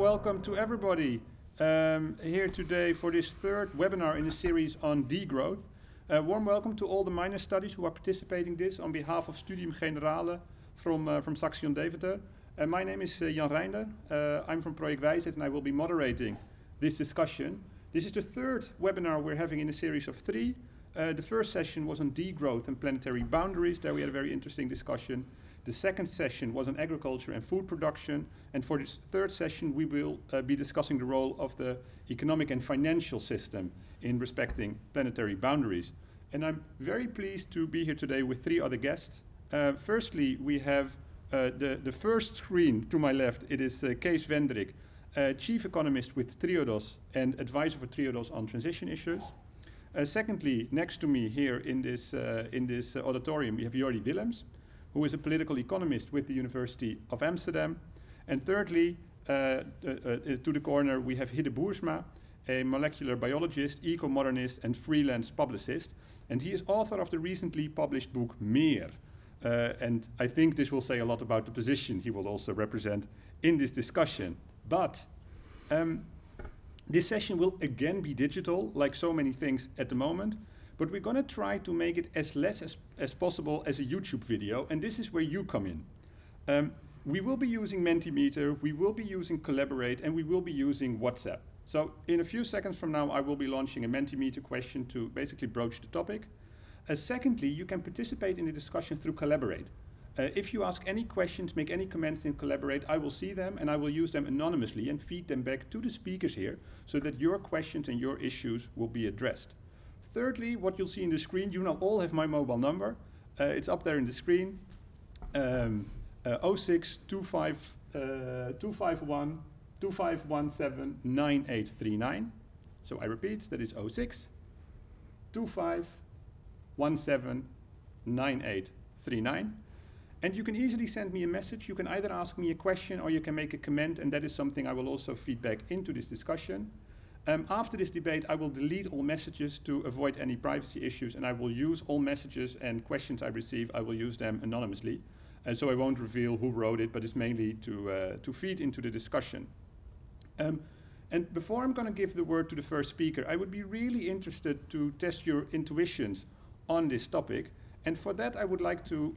welcome to everybody here today for this third webinar in a series on degrowth. Warm welcome to all the minor studies who are participating in this on behalf of Studium Generale from Saxion Deventer. My name is Jan Reinder. I'm from Project Wijsheid and I will be moderating this discussion. This is the third webinar we're having in a series of three. The first session was on degrowth and planetary boundaries. There we had a very interesting discussion. The second session was on agriculture and food production. And for this third session, we will be discussing the role of the economic and financial system in respecting planetary boundaries. And I'm very pleased to be here today with three other guests. Firstly, we have the first screen to my left. It is Kees Wendrik, Chief Economist with Triodos and Advisor for Triodos on transition issues. Secondly, next to me here in this auditorium, we have Jordi Willems, who is a political economist with the University of Amsterdam. And thirdly, to the corner, we have Hidde Boersma, a molecular biologist, eco-modernist, and freelance publicist. And he is author of the recently published book, Meer. And I think this will say a lot about the position he will also represent in this discussion. But this session will again be digital, like so many things at the moment. But we're going to try to make it as less as possible as a YouTube video, and this is where you come in. We will be using Mentimeter, we will be using Collaborate, and we will be using WhatsApp. So in a few seconds from now, I will be launching a Mentimeter question to basically broach the topic. Secondly, you can participate in the discussion through Collaborate. If you ask any questions, make any comments in Collaborate, I will see them and I will use them anonymously and feed them back to the speakers here so that your questions and your issues will be addressed. Thirdly, what you'll see in the screen, you now all have my mobile number. It's up there in the screen. 06 25 251 2517 9839. So I repeat, that is 06 25 17 9839. And you can easily send me a message. You can either ask me a question or you can make a comment, and that is something I will also feed back into this discussion. After this debate, I will delete all messages to avoid any privacy issues, and I will use all messages and questions I receive, I will use them anonymously. So I won't reveal who wrote it, but it's mainly to feed into the discussion. And before I'm going to give the word to the first speaker, I would be really interested to test your intuitions on this topic. And for that, I would like to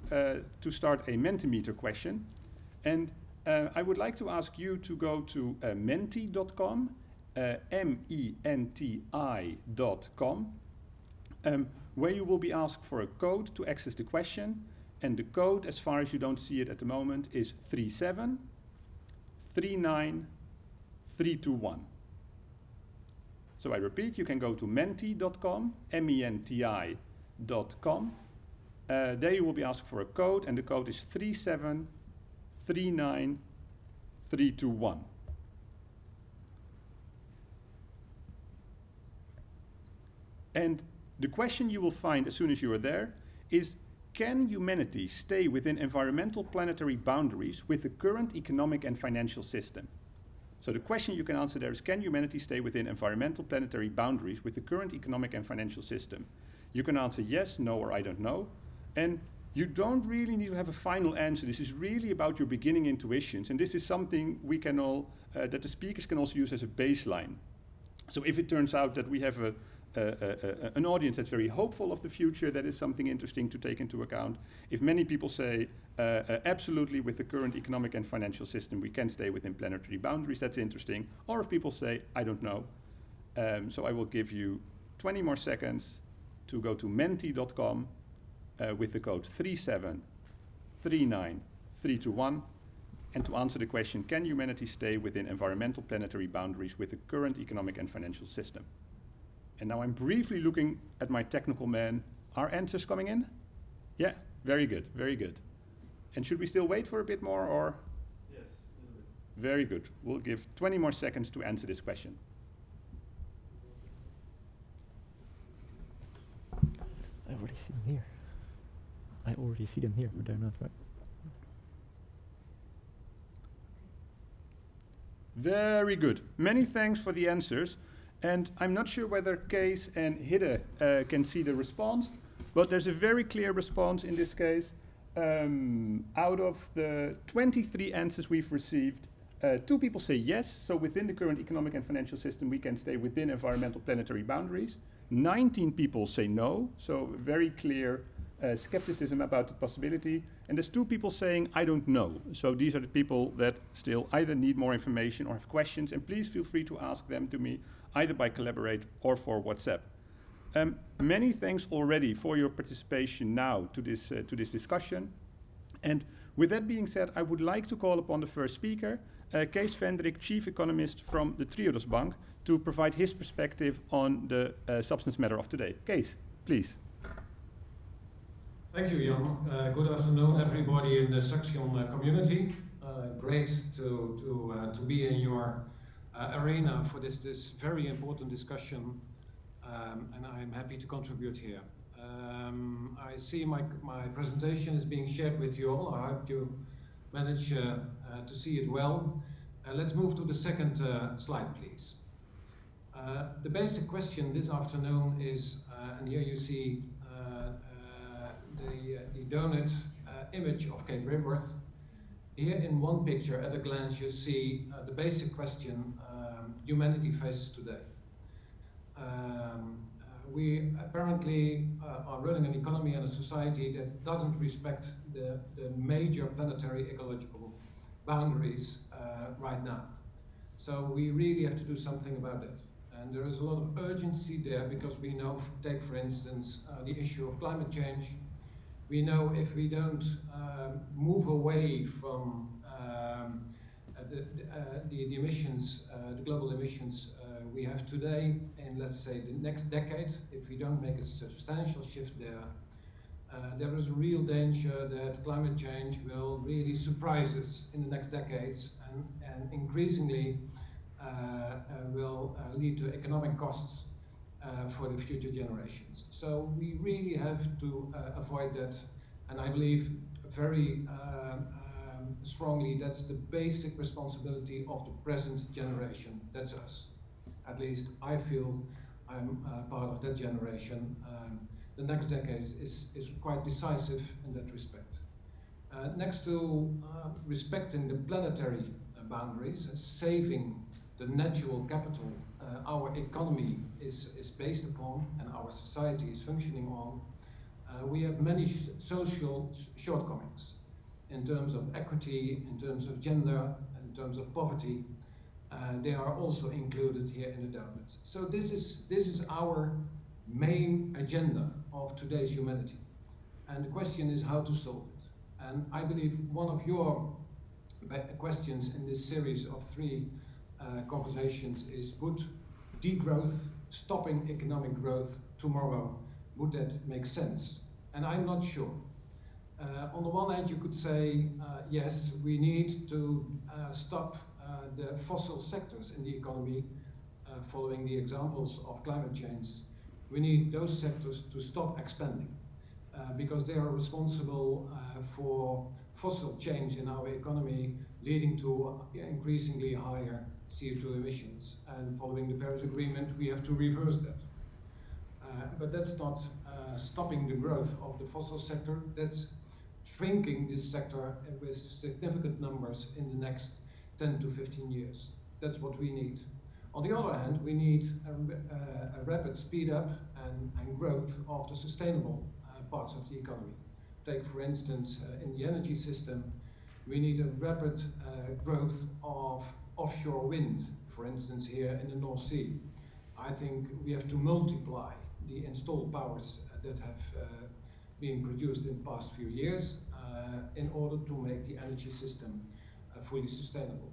start a Mentimeter question. And I would like to ask you to go to menti.com. menti.com, where you will be asked for a code to access the question. And the code, as far as you don't see it at the moment, is 3739321. So I repeat, you can go to menti.com, menti.com. There you will be asked for a code, and the code is 3739321. And the question you will find as soon as you are there is, can humanity stay within environmental planetary boundaries with the current economic and financial system? So the question you can answer there is, can humanity stay within environmental planetary boundaries with the current economic and financial system? You can answer yes, no, or I don't know. And you don't really need to have a final answer. This is really about your beginning intuitions. And this is something we can all, that the speakers can also use as a baseline. So if it turns out that we have an audience that's very hopeful of the future, that is something interesting to take into account. If many people say, absolutely with the current economic and financial system, we can stay within planetary boundaries, that's interesting. Or if people say, I don't know. So I will give you 20 more seconds to go to menti.com with the code 3739321 and to answer the question, can humanity stay within environmental planetary boundaries with the current economic and financial system? And now I'm briefly looking at my technical man. Are answers coming in? Yeah, very good, very good. And should we still wait for a bit more, or? Yes, a little bit. Very good. We'll give 20 more seconds to answer this question. I already see them here. I already see them here, but they're not right. Very good. Many thanks for the answers. And I'm not sure whether Kees and Hidde can see the response, but there's a very clear response in this case. Out of the 23 answers we've received, 2 people say yes, so within the current economic and financial system we can stay within environmental planetary boundaries. 19 people say no, so very clear skepticism about the possibility. And there's 2 people saying I don't know. So these are the people that still either need more information or have questions, and please feel free to ask them to me either by Collaborate or for WhatsApp. Many thanks already for your participation now to this discussion. And with that being said, I would like to call upon the first speaker, Kees Vendrik, Chief Economist from the Triodos Bank, to provide his perspective on the substance matter of today. Kees, please. Thank you, Jan. Good afternoon, everybody in the Saxion community. Great to be in your arena for this very important discussion, and I'm happy to contribute here. I see my presentation is being shared with you all. I hope you manage to see it well. Let's move to the second slide, please. The basic question this afternoon is, and here you see the donut image of Cape Rimworth. Here in one picture, at a glance, you see the basic question humanity faces today. We apparently are running an economy and a society that doesn't respect the major planetary ecological boundaries right now. So we really have to do something about it. And there is a lot of urgency there because we know, take for instance, the issue of climate change. We know if we don't move away from the emissions, the global emissions we have today, in let's say the next decade, if we don't make a substantial shift there, there is a real danger that climate change will really surprise us in the next decades and increasingly will lead to economic costs for the future generations. So we really have to avoid that, and I believe very strongly that's the basic responsibility of the present generation. That's us. At least I feel I'm part of that generation. The next decade is quite decisive in that respect. Next to respecting the planetary boundaries, saving the natural capital our economy is based upon and our society is functioning on, we have many social shortcomings in terms of equity, in terms of gender, in terms of poverty. They are also included here in the donut. So this is our main agenda of today's humanity. And the question is how to solve it. And I believe one of your questions in this series of 3 conversations is, would degrowth, stopping economic growth tomorrow, would that make sense? And I'm not sure. On the one hand, you could say, yes, we need to stop the fossil sectors in the economy, following the examples of climate change. We need those sectors to stop expanding because they are responsible for fossil change in our economy, leading to increasingly higher CO2 emissions. And following the Paris Agreement, we have to reverse that. But that's not stopping the growth of the fossil sector, that's shrinking this sector with significant numbers in the next 10 to 15 years. That's what we need. On the other hand, we need a rapid speed up and growth of the sustainable parts of the economy. Take, for instance, in the energy system, we need a rapid growth of offshore wind, for instance, here in the North Sea. I think we have to multiply the installed powers that have been produced in the past few years in order to make the energy system fully sustainable.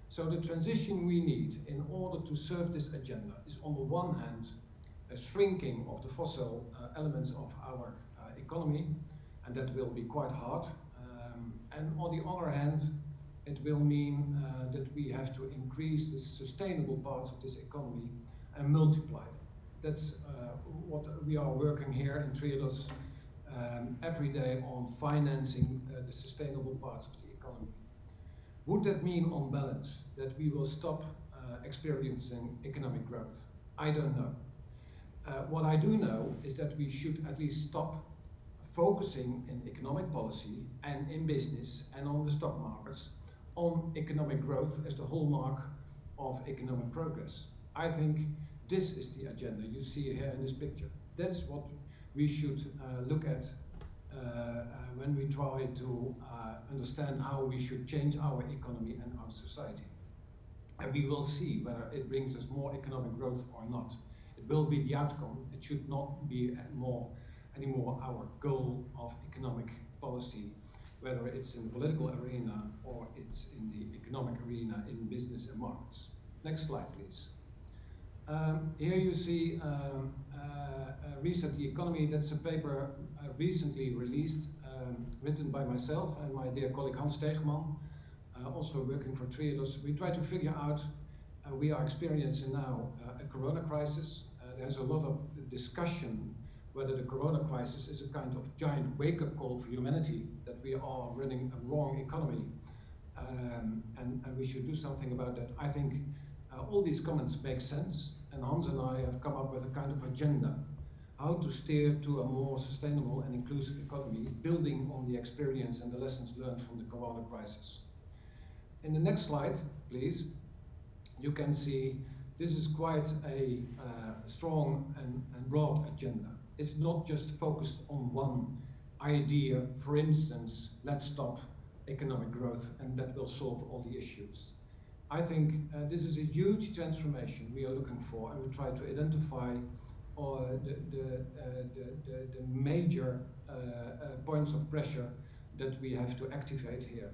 So the transition we need in order to serve this agenda is, on the one hand, a shrinking of the fossil elements of our economy, and that will be quite hard. And on the other hand, it will mean that we have to increase the sustainable parts of this economy and multiply them. That's what we are working here in Triodos every day on financing the sustainable parts of the economy. Would that mean, on balance, that we will stop experiencing economic growth? I don't know. What I do know is that we should at least stop focusing in economic policy and in business and on the stock markets on economic growth as the hallmark of economic progress. I think this is the agenda you see here in this picture. That's what we should look at when we try to understand how we should change our economy and our society. And we will see whether it brings us more economic growth or not. It will be the outcome. It should not be anymore our goal of economic policy, whether it's in the political arena or it's in the economic arena in business and markets. Next slide, please. Here you see Reset the Economy. That's a paper recently released, written by myself and my dear colleague Hans Steegman, also working for Triodos. We try to figure out, we are experiencing now a corona crisis. There's a lot of discussion whether the corona crisis is a kind of giant wake-up call for humanity, that we are running a wrong economy, and we should do something about that. I think all these comments make sense, and Hans and I have come up with a kind of agenda, how to steer to a more sustainable and inclusive economy, building on the experience and the lessons learned from the corona crisis. In the next slide, please, you can see this is quite a strong and broad agenda. It's not just focused on one idea, for instance, let's stop economic growth and that will solve all the issues. I think this is a huge transformation we are looking for, and we try to identify the major points of pressure that we have to activate here.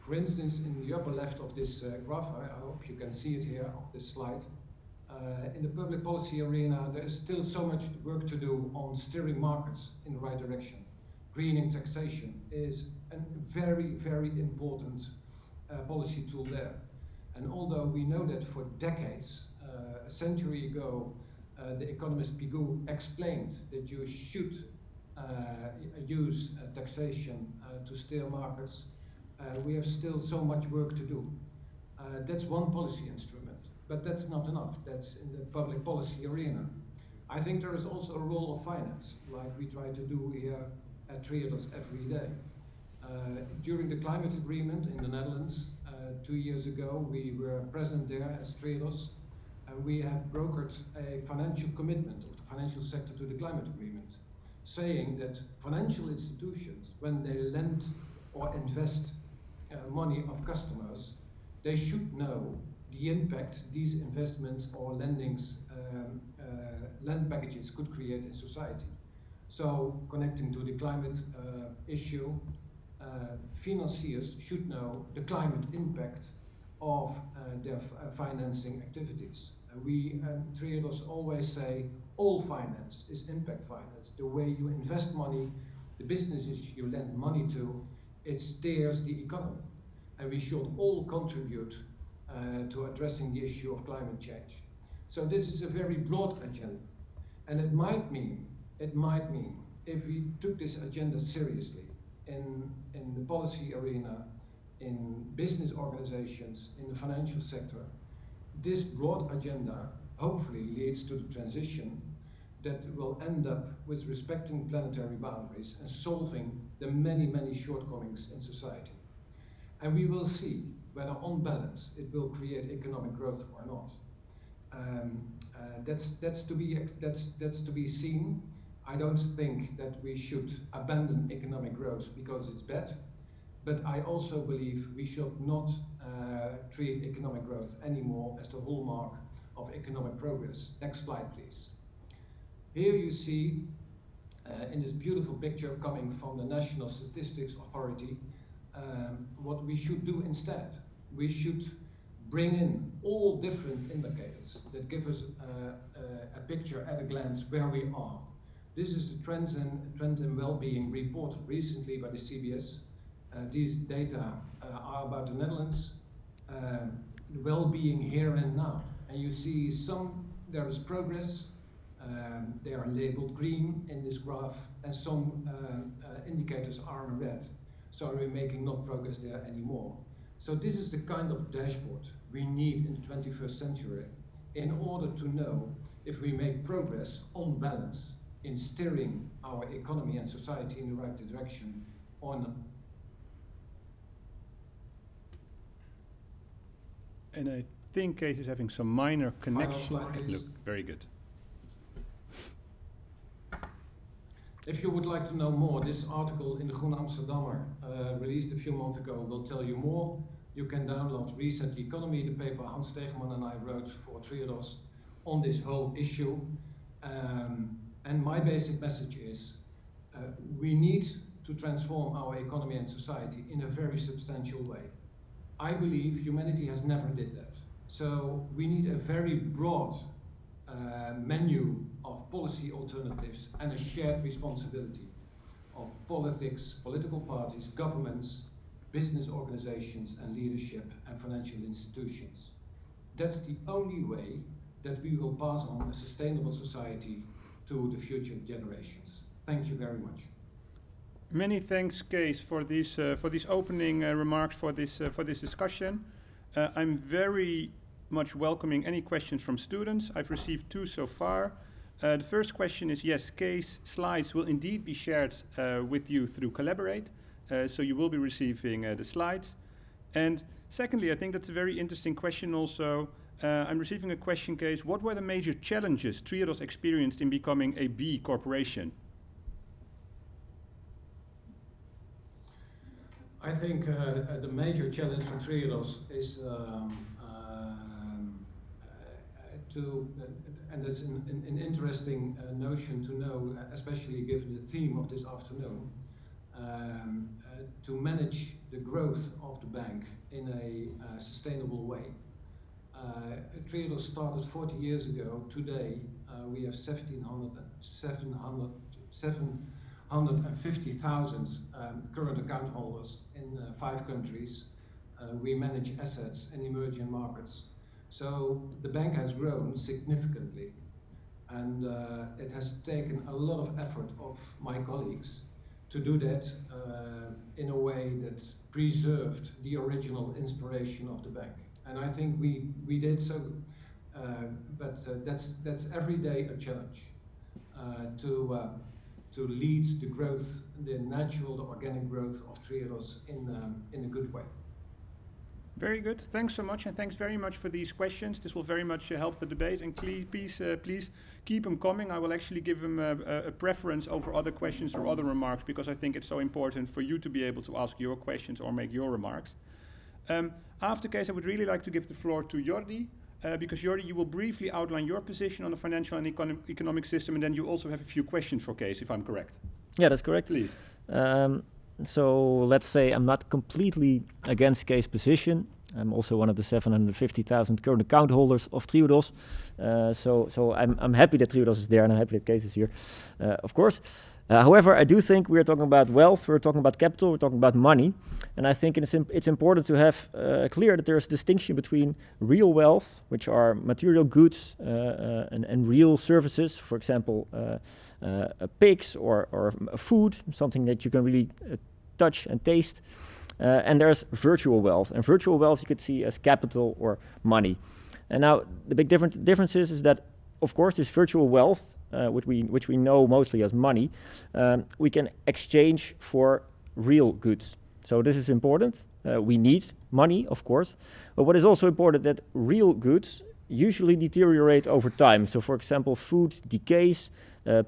For instance, in the upper left of this graph, I hope you can see it here of this slide, in the public policy arena, there is still so much work to do on steering markets in the right direction. Greening taxation is a very, very important policy tool there. And although we know that for decades, a century ago, the economist Pigou explained that you should use taxation to steer markets, we have still so much work to do. That's one policy instrument, but that's not enough. That's in the public policy arena. I think there is also a role of finance, like we try to do here at Triodos every day. During the climate agreement in the Netherlands, 2 years ago, we were present there as Triodos, and we have brokered a financial commitment of the financial sector to the climate agreement, saying that financial institutions, when they lend or invest money of customers, they should know the impact these investments or lendings, land packages could create in society. So, connecting to the climate issue, financiers should know the climate impact of their financing activities. We Triodos always say all finance is impact finance. The way you invest money, the businesses you lend money to, it steers the economy. And we should all contribute to addressing the issue of climate change. So this is a very broad agenda. And it might mean, if we took this agenda seriously in the policy arena, in business organizations, in the financial sector, this broad agenda hopefully leads to the transition that will end up with respecting planetary boundaries and solving the many, many shortcomings in society. And we will see whether on balance it will create economic growth or not. That's to be seen. I don't think that we should abandon economic growth because it's bad, but I also believe we should not treat economic growth anymore as the hallmark of economic progress. Next slide, please. Here you see, in this beautiful picture coming from the National Statistics Authority, what we should do instead. We should bring in all different indicators that give us a picture at a glance where we are. This is the Trends in Wellbeing reported recently by the CBS. These data are about the Netherlands, well-being here and now. And you see there is progress, they are labeled green in this graph, and some indicators are in red. So we're making no progress there anymore. So this is the kind of dashboard we need in the 21st century in order to know if we make progress on balance in steering our economy and society in the right direction or not. And I think Kees is having some minor connection. Slide, please. Look, very good. If you would like to know more, this article in the Groene Amsterdammer, released a few months ago, will tell you more. You can download Reset the Economy, the paper Hans Stegeman and I wrote for Triodos on this whole issue. And my basic message is, we need to transform our economy and society in a very substantial way. I believe humanity has never did that. So we need a very broad menu of policy alternatives and a shared responsibility of politics, political parties, governments, business organizations and leadership and financial institutions. That's the only way that we will pass on a sustainable society to the future generations. Thank you very much. Many thanks, Kees, for these opening remarks for this discussion. I'm very much welcoming any questions from students. I've received 2 so far. The first question is, yes, Kees' slides will indeed be shared with you through Collaborate, so you will be receiving the slides. And secondly, I think that's a very interesting question also. I'm receiving a question, Kees, what were the major challenges Triodos experienced in becoming a B corporation? I think the major challenge for Triodos is and it's an interesting notion to know, especially given the theme of this afternoon, to manage the growth of the bank in a sustainable way. Triodos started 40 years ago. Today, we have 750,000 current account holders in 5 countries. We manage assets in emerging markets. So the bank has grown significantly, and it has taken a lot of effort of my colleagues to do that in a way that preserved the original inspiration of the bank. And I think we did so, but that's every day a challenge to lead the growth, the natural, the organic growth of Triodos in a good way. Very good. Thanks so much, and thanks very much for these questions. This will very much help the debate, and please keep them coming. I will actually give them a preference over other questions or other remarks, because I think it's so important for you to be able to ask your questions or make your remarks. After Kees, I would really like to give the floor to Jordi, because Jordi, you will briefly outline your position on the financial and economic system, and then you also have a few questions for Kees, if I'm correct. Yeah, that's correct. Please. So let's say I'm not completely against Kees' position. I'm also one of the 750,000 current account holders of Triodos. So I'm happy that Triodos is there, and I'm happy that Kees is here, of course. However, I do think we're talking about wealth, we're talking about capital, we're talking about money. And I think it's important to have clear that there's a distinction between real wealth, which are material goods and real services, for example, pigs or food, something that you can really touch and taste. And there's virtual wealth. And virtual wealth you could see as capital or money. And now the big difference is that, of course, this virtual wealth, which we know mostly as money, we can exchange for real goods. So this is important. We need money, of course. But what is also important that real goods usually deteriorate over time. So, for example, food decays,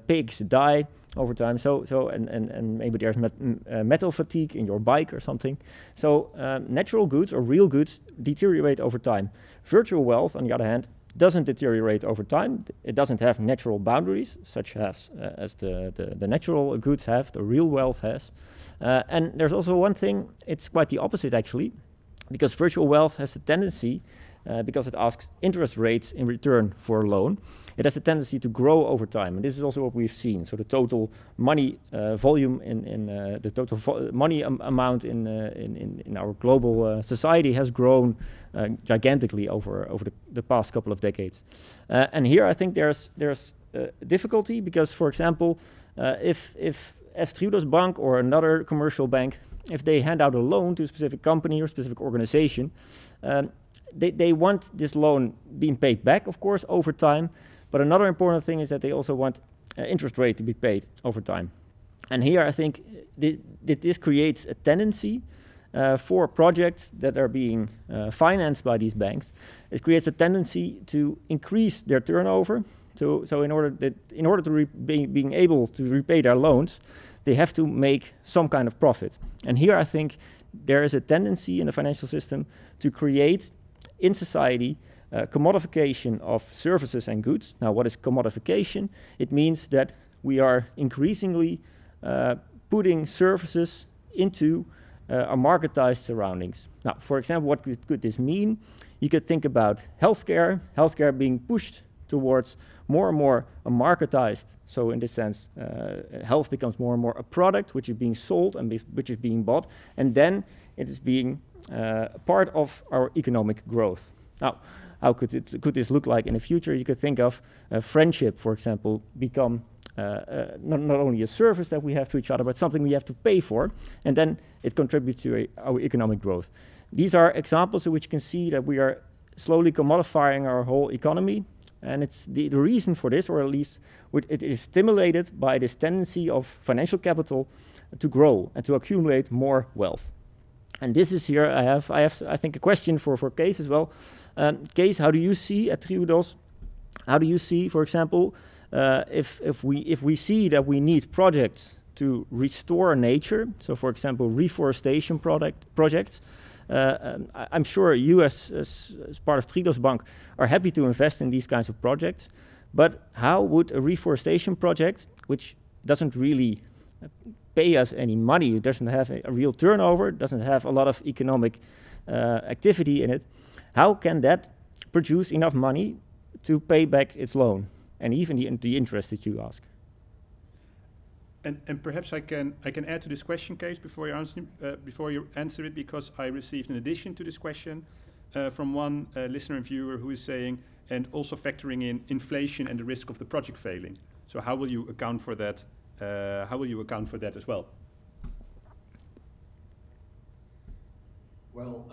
pigs die over time. And maybe there's metal fatigue in your bike or something. So natural goods or real goods deteriorate over time. Virtual wealth, on the other hand, doesn't deteriorate over time. It doesn't have natural boundaries, such as the natural goods have, the real wealth has. And there's also one thing, it's quite the opposite actually, because virtual wealth has a tendency, because it asks interest rates in return for a loan, it has a tendency to grow over time. And this is also what we've seen. So the total money volume the total money amount in our global society has grown gigantically over the past couple of decades. And here I think there's difficulty because, for example, if as Triodos Bank or another commercial bank, if they hand out a loan to a specific company or specific organization, they want this loan being paid back, of course, over time. But another important thing is that they also want interest rate to be paid over time. And here I think this creates a tendency for projects that are being financed by these banks, it creates a tendency to increase their turnover. So in order to being able to repay their loans, they have to make some kind of profit. And here I think there is a tendency in the financial system to create in society commodification of services and goods. Now, what is commodification? It means that we are increasingly putting services into our marketized surroundings. Now, for example, what could this mean? You could think about healthcare being pushed towards more and more a marketized. So in this sense, health becomes more and more a product which is being sold and which is being bought, and then it is being part of our economic growth. Now, how could this look like in the future? You could think of friendship, for example, become not only a service that we have to each other, but something we have to pay for, and then it contributes to our economic growth. These are examples in which you can see that we are slowly commodifying our whole economy, and it's the reason for this, or at least it is stimulated by this tendency of financial capital to grow and to accumulate more wealth. And this is here, I think, a question for Kees as well. Kees, how do you see at Triodos, how do you see, for example, if we see that we need projects to restore nature, so for example, reforestation projects, I'm sure you as part of Triodos Bank are happy to invest in these kinds of projects, but how would a reforestation project, which doesn't really pay us any money, it doesn't have a real turnover, doesn't have a lot of economic activity in it, how can that produce enough money to pay back its loan and even the interest that you ask? And perhaps I can add to this question, Kees, before you answer it, because I received an addition to this question from one listener and viewer who is saying, and also factoring in inflation and the risk of the project failing. So how will you account for that? How will you account for that as well? Well,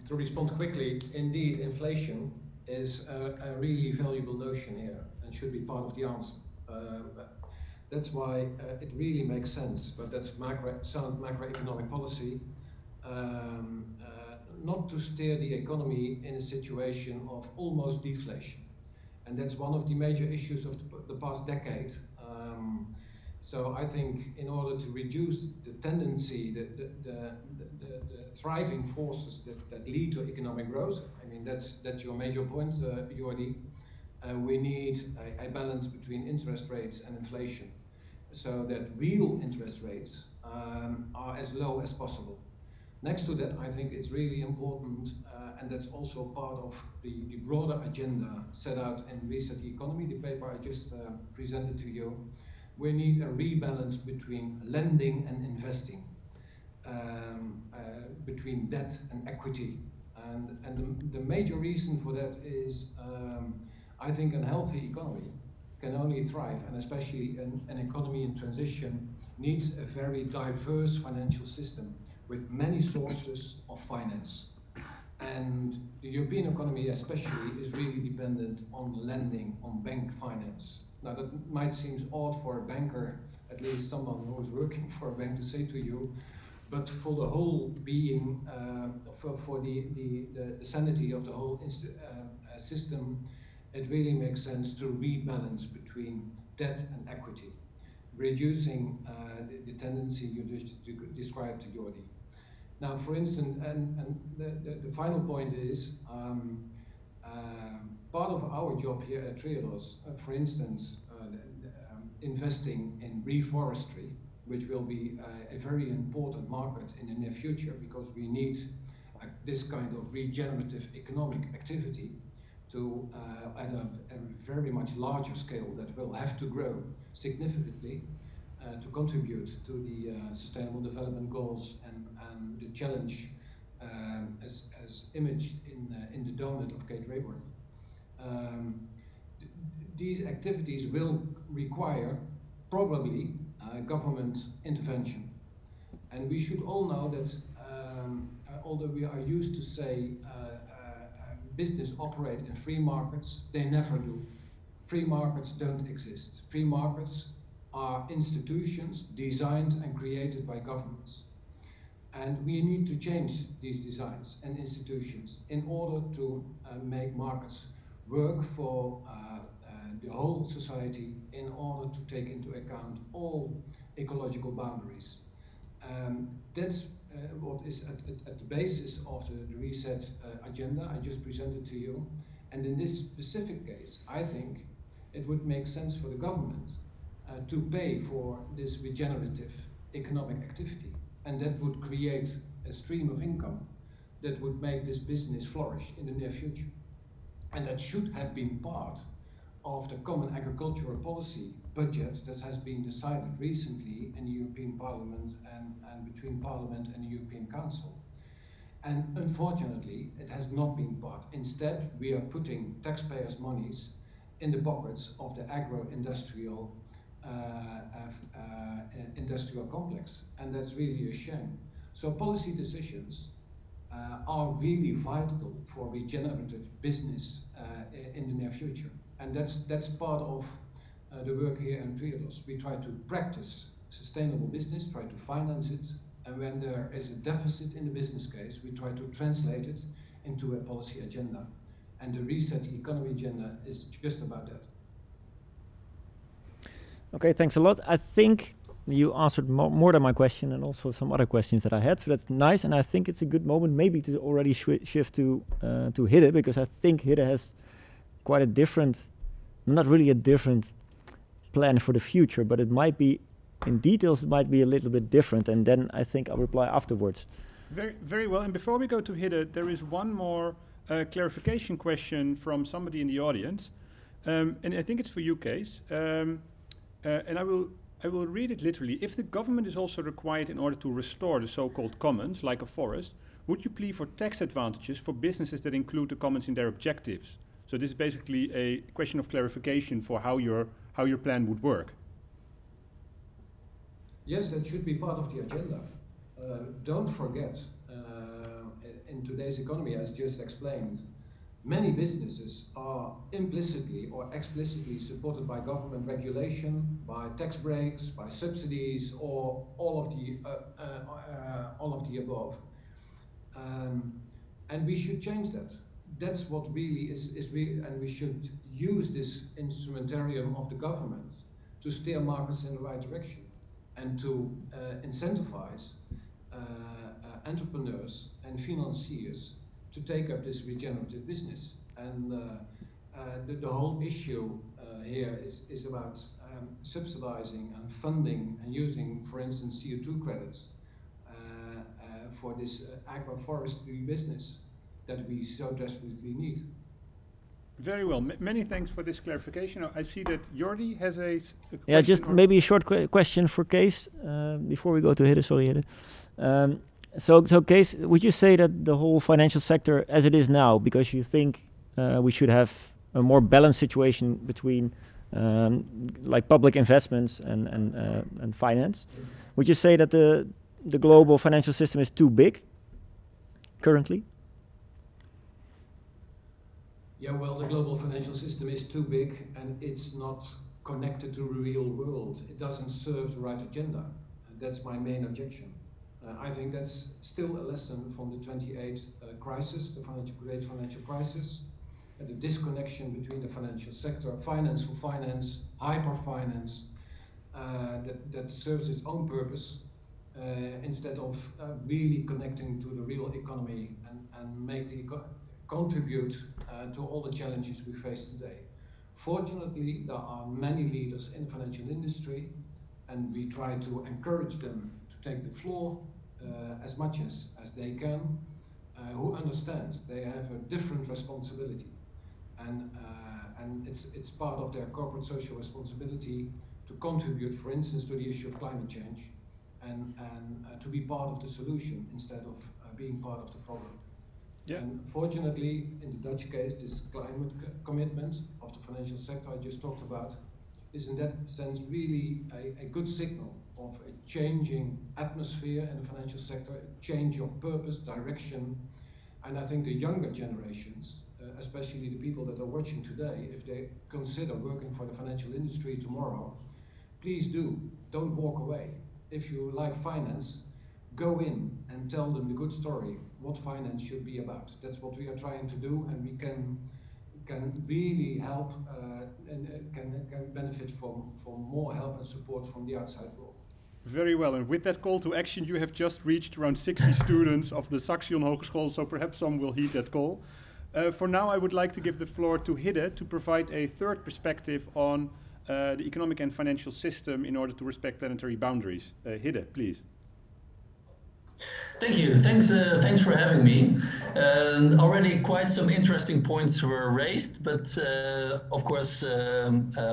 to respond quickly, indeed, inflation is a really valuable notion here and should be part of the answer. That's why it really makes sense, but that's sound macroeconomic policy, not to steer the economy in a situation of almost deflation. And that's one of the major issues of the past decade. So I think in order to reduce the tendency, the thriving forces that lead to economic growth, I mean, that's your major point, Jordi, we need a balance between interest rates and inflation, so that real interest rates are as low as possible. Next to that, I think it's really important, and that's also part of the broader agenda set out in Reset the Economy, the paper I just presented to you. We need a rebalance between lending and investing, between debt and equity. And the major reason for that is, I think, a healthy economy can only thrive, and especially an economy in transition needs a very diverse financial system with many sources of finance. And the European economy especially is really dependent on lending, on bank finance. Now that might seem odd for a banker, at least someone who is working for a bank, to say to you, but for the whole being, for the sanity of the whole system, it really makes sense to rebalance between debt and equity, reducing the tendency you just described to Jordi. Now, for instance, and the final point is, part of our job here at Triodos, for instance, investing in reforestry, which will be a very important market in the near future, because we need this kind of regenerative economic activity to at a very much larger scale that will have to grow significantly to contribute to the Sustainable Development Goals and the challenge as imaged in the donut of Kate Raworth. These activities will require probably government intervention. And we should all know that although we are used to say business operate in free markets, they never do. Free markets don't exist. Free markets are institutions designed and created by governments. And we need to change these designs and institutions in order to make markets work for the whole society, in order to take into account all ecological boundaries. That's what is at the basis of the reset agenda I just presented to you. And in this specific case, I think it would make sense for the government to pay for this regenerative economic activity. And that would create a stream of income that would make this business flourish in the near future. And that should have been part of the common agricultural policy budget that has been decided recently in the European Parliament and between Parliament and the European Council. And unfortunately, it has not been part. Instead, we are putting taxpayers' monies in the pockets of the agro-industrial industrial complex, and that's really a shame. So policy decisions are really vital for regenerative business in the near future, and that's part of the work here in Triodos. We try to practice sustainable business, try to finance it, and when there is a deficit in the business case, we try to translate it into a policy agenda. And the Reset Economy agenda is just about that. Okay, thanks a lot. I think you answered more than my question and also some other questions that I had, so that's nice. And I think it's a good moment maybe to already shift to Hidde, because I think Hidde has quite a different, not really a different plan for the future, but it might be, in details, it might be a little bit different. And then I think I'll reply afterwards. Very, very well. And before we go to Hidde, there is one more clarification question from somebody in the audience, and I think it's for you, Kees. And I will read it literally. If the government is also required in order to restore the so-called commons, like a forest, would you plead for tax advantages for businesses that include the commons in their objectives? So this is basically a question of clarification for how your plan would work. Yes, that should be part of the agenda. Don't forget, in today's economy, as just explained, many businesses are implicitly or explicitly supported by government regulation, by tax breaks, by subsidies, or all of the above. And we should change that. That's what really is real, and we should use this instrumentarium of the government to steer markets in the right direction and to incentivize entrepreneurs and financiers to take up this regenerative business. And the whole issue here is about subsidizing and funding and using, for instance, CO2 credits for this agroforestry business that we so desperately need. Very well. Many thanks for this clarification. I see that Jordi has a question. Yeah, just maybe a short question for Kees before we go to Hidde. Sorry, Hidde. So Kees, would you say that the whole financial sector as it is now, because you think we should have a more balanced situation between like public investments and finance, would you say that the global financial system is too big currently? Yeah, well, the global financial system is too big and it's not connected to the real world. It doesn't serve the right agenda. That's my main objection. I think that's still a lesson from the 28 crisis, the great financial crisis, the disconnection between the financial sector, finance for finance, hyper-finance, that serves its own purpose instead of really connecting to the real economy and make the contribute to all the challenges we face today. Fortunately, there are many leaders in the financial industry, and we try to encourage them to take the floor as much as they can, who understands they have a different responsibility, and it's part of their corporate social responsibility to contribute, for instance, to the issue of climate change, and to be part of the solution instead of being part of the problem. Yeah. And fortunately, in the Dutch case, this climate commitment of the financial sector I just talked about is in that sense really a good signal of a changing atmosphere in the financial sector, a change of purpose, direction. And I think the younger generations, especially the people that are watching today, if they consider working for the financial industry tomorrow, please don't walk away. If you like finance, go in and tell them the good story, what finance should be about. That's what we are trying to do, and we can really help and can benefit from more help and support from the outside world. Very well, and with that call to action, you have just reached around 60 students of the Saxion Hogeschool, so perhaps some will heed that call. For now, I would like to give the floor to Hidde to provide a third perspective on the economic and financial system in order to respect planetary boundaries. Hidde, please. Thank you. Thanks for having me. Already quite some interesting points were raised, but of course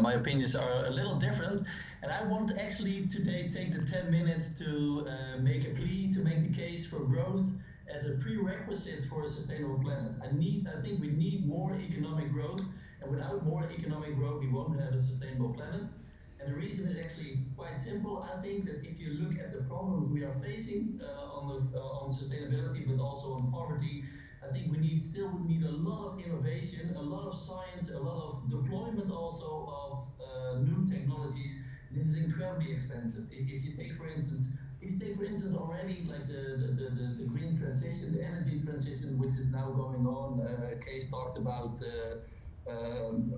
my opinions are a little different. And I want to actually today take the 10 minutes to make a plea, to make the case for growth as a prerequisite for a sustainable planet. I think we need more economic growth, and without more economic growth, we won't have a sustainable planet. And the reason is actually quite simple. I think that if you look at the problems we are facing on sustainability, but also on poverty, I think we still would need a lot of innovation, a lot of science, a lot of deployment also of new technologies. This is incredibly expensive. If you take, for instance, already like the green transition, the energy transition, which is now going on. Case talked about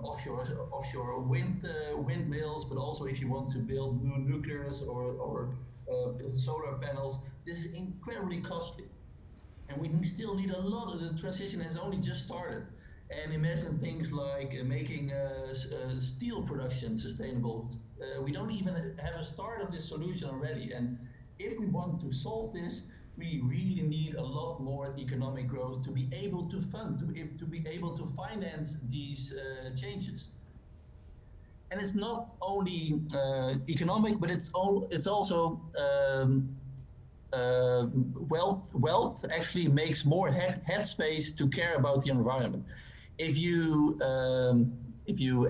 offshore windmills, but also if you want to build new nuclears or solar panels, this is incredibly costly. And we still need a lot of the transition has only just started. And imagine things like making steel production sustainable. We don't even have a start of this solution already. And if we want to solve this, we really need a lot more economic growth to be able to fund, to be able to finance these changes. And it's not only economic, but it's also wealth actually makes more headspace to care about the environment. If you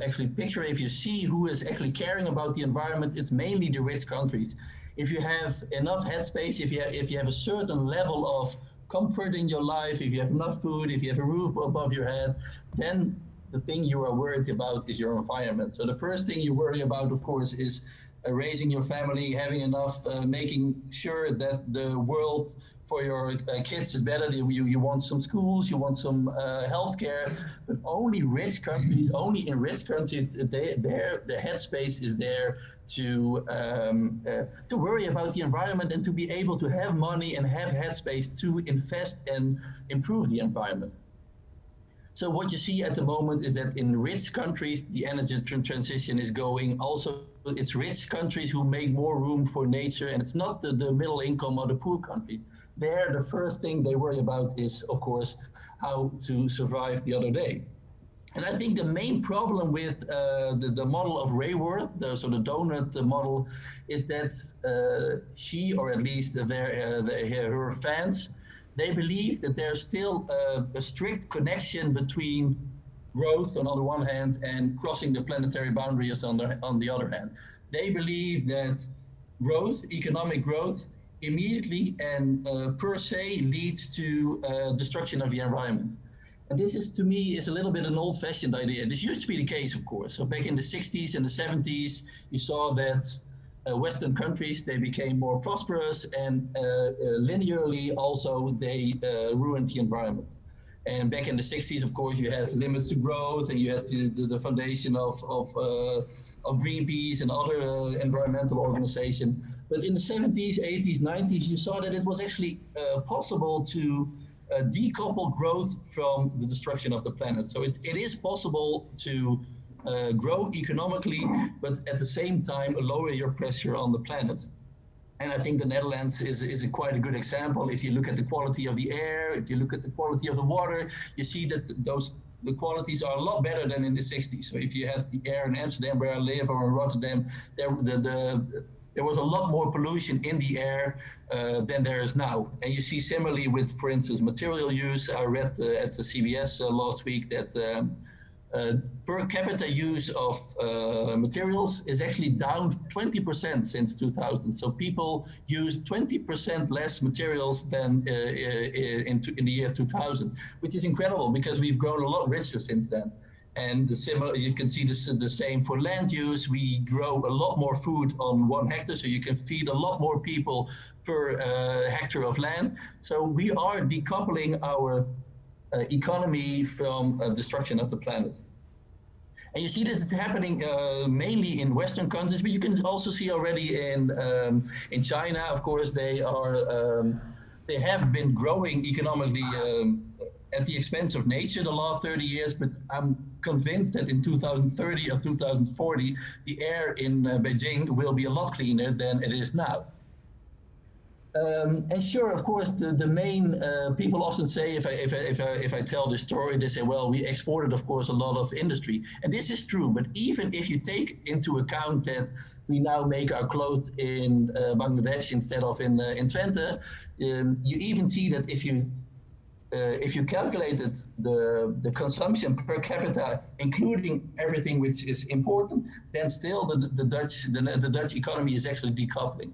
actually picture, if you see who is actually caring about the environment, it's mainly the rich countries. If you have enough headspace, if you have a certain level of comfort in your life, if you have enough food, if you have a roof above your head, then the thing you are worried about is your environment. So the first thing you worry about, of course, is raising your family, having enough, making sure that the world for your kids is better. You want some schools, you want some healthcare, but only in rich countries, the headspace is there to worry about the environment and to be able to have money and have headspace to invest and improve the environment. So what you see at the moment is that in rich countries, the energy transition is going. Also, it's rich countries who make more room for nature, and it's not the middle income or the poor countries. There, the first thing they worry about is, of course, how to survive the other day. And I think the main problem with the model of Rayworth, so the donut model, is that she, or at least her fans, they believe that there's still a strict connection between growth on the one hand and crossing the planetary boundaries on the other hand. They believe that growth, economic growth, immediately and per se leads to destruction of the environment. And this is, to me, is a little bit an old-fashioned idea. This used to be the case, of course. So back in the 60s and the 70s, you saw that Western countries, they became more prosperous, and linearly also they ruined the environment. And back in the 60s, of course, you had limits to growth, and you had the foundation of Greenpeace and other environmental organizations. But in the 70s, 80s, 90s, you saw that it was actually possible to decouple growth from the destruction of the planet. So it is possible to grow economically, but at the same time lower your pressure on the planet. And I think the Netherlands is quite a good example. If you look at the quality of the air, if you look at the quality of the water, you see that the qualities are a lot better than in the 60s. So if you had the air in Amsterdam, where I live, or in Rotterdam, there was a lot more pollution in the air than there is now. And you see similarly with, for instance, material use. I read at the CBS last week that per capita use of materials is actually down 20% since 2000. So people use 20% less materials than in the year 2000, which is incredible because we've grown a lot richer since then. And you can see the same for land use. We grow a lot more food on 1 hectare, so you can feed a lot more people per hectare of land. So we are decoupling our economy from destruction of the planet. And you see that it's happening mainly in Western countries, but you can also see already in China. Of course, they have been growing economically at the expense of nature the last 30 years. But I'm convinced that in 2030 or 2040, the air in Beijing will be a lot cleaner than it is now. And sure, of course, the main people often say, if I tell this story, they say, well, we exported, of course, a lot of industry, and this is true. But even if you take into account that we now make our clothes in Bangladesh instead of in Twente, you even see that if you calculated the consumption per capita, including everything which is important, then still the Dutch economy is actually decoupling.